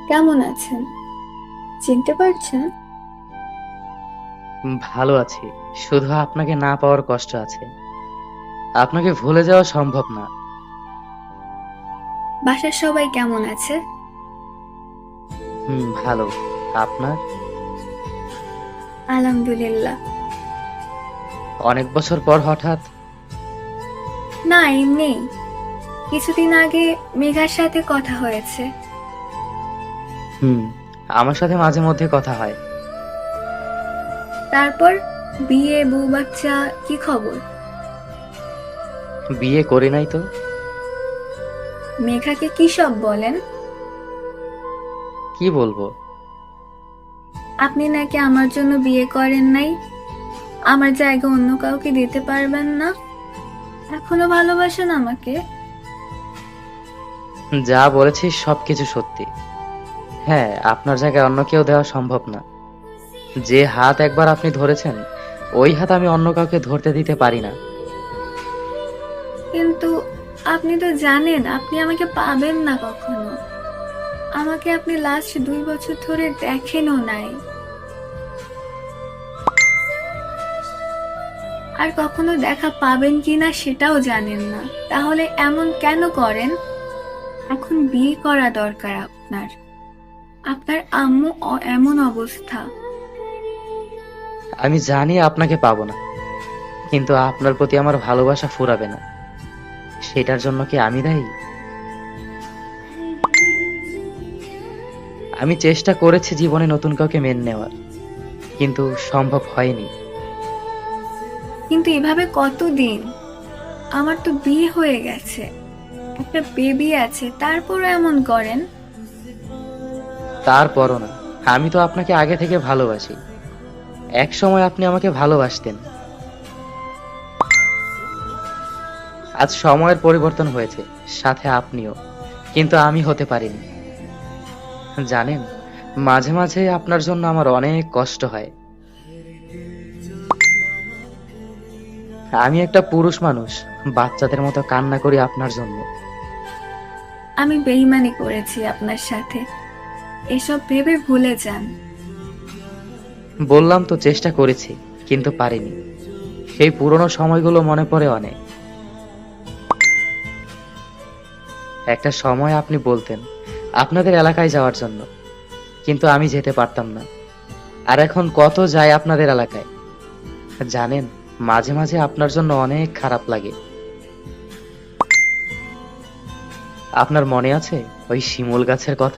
কেমন আছেন? চিনতে পারছেন? ভালো আছি। শুধু আপনাকে না পাওয়ার কষ্ট আছে। আপনাকে ভুলে যাওয়া সম্ভব না। বাসার সবাই কেমন আছে? ভালো। আপনার? আলহামদুলিল্লাহ। অনেক বছর পর হঠাৎ? না, এমনি। কিছুদিন আগে মেঘার সাথে কথা হয়েছে। হুম, আমার সাথে মাঝে মধ্যে কথা হয়। তারপর বিয়ে, বউ বাচ্চা, কি খবর? বিয়ে করি নাই তো। মেঘাকে কি সব বলেন? কি বলবো? আপনি নাকি আমার জন্য বিয়ে করেন নাই, আমার জায়গা অন্য কাউকে দিতে পারবেন না, এখনো ভালোবাসেন আমাকে। যা বলেছি সবকিছু সত্যি। হ্যাঁ, আপনার জায়গায় অন্য কেউ দেওয়া সম্ভব না। যে হাত একবার আপনি ধরেছেন, ওই হাত আমি অন্য কাউকে ধরতে দিতে পারি না। কিন্তু আপনি তো জানেন আপনি আমাকে পাবেন না কখনো। আমাকে আপনি লাস্ট 2 বছর ধরে দেখেনও নাই, আর কখনো দেখা পাবেন কিনা সেটাও জানেন না। তাহলে এমন কেন করেন? এখন বিয়ে করা দরকার আপনার। আপনার আম্মু এমন অবস্থা। আমি জানি আপনাকে পাবো না, কিন্তু আপনার প্রতি আমার ভালোবাসা ফুরাবে না। সেটার জন্য কি আমি দায়ী? আমি চেষ্টা করেছি জীবনে নতুন কাউকে মেনে নেওয়ার, কিন্তু সম্ভব হয়নি। কিন্তু এভাবে কতদিন? আমার তো বিয়ে হয়ে গেছে, একটা বেবি আছে, তারপরও এমন করেন? তারপরও না, আমি তো আপনাকে আগে থেকে ভালোবাসি। এক সময় আপনি আমাকে ভালোবাসতেন। আজ সময়ের পরিবর্তন হয়েছে, সাথে আপনিও, কিন্তু আমি হতে পারিনি। জানেন, মাঝে মাঝে আপনার জন্য আমার অনেক কষ্ট হয়। আমি একটা পুরুষ মানুষ, বাচ্চাদের মতো কান্না করি আপনার জন্য। আমি বেইমানি করেছি আপনার সাথে, এসব ভেবে ভুলে যান। বললাম তো চেষ্টা করেছি, কিন্তু পারিনি। সেই পুরনো সময়গুলো মনে পড়ে অনেক। একটা সময় আপনি বলতেন আপনাদের এলাকায় যাওয়ার জন্য, কিন্তু আমি যেতে পারতাম না। আর এখন কত যায় আপনাদের এলাকায়। জানেন, মাঝে মাঝে আপনার জন্য অনেক খারাপ লাগে। আপনার মনে আছে ওই শিমুল গাছের কথা?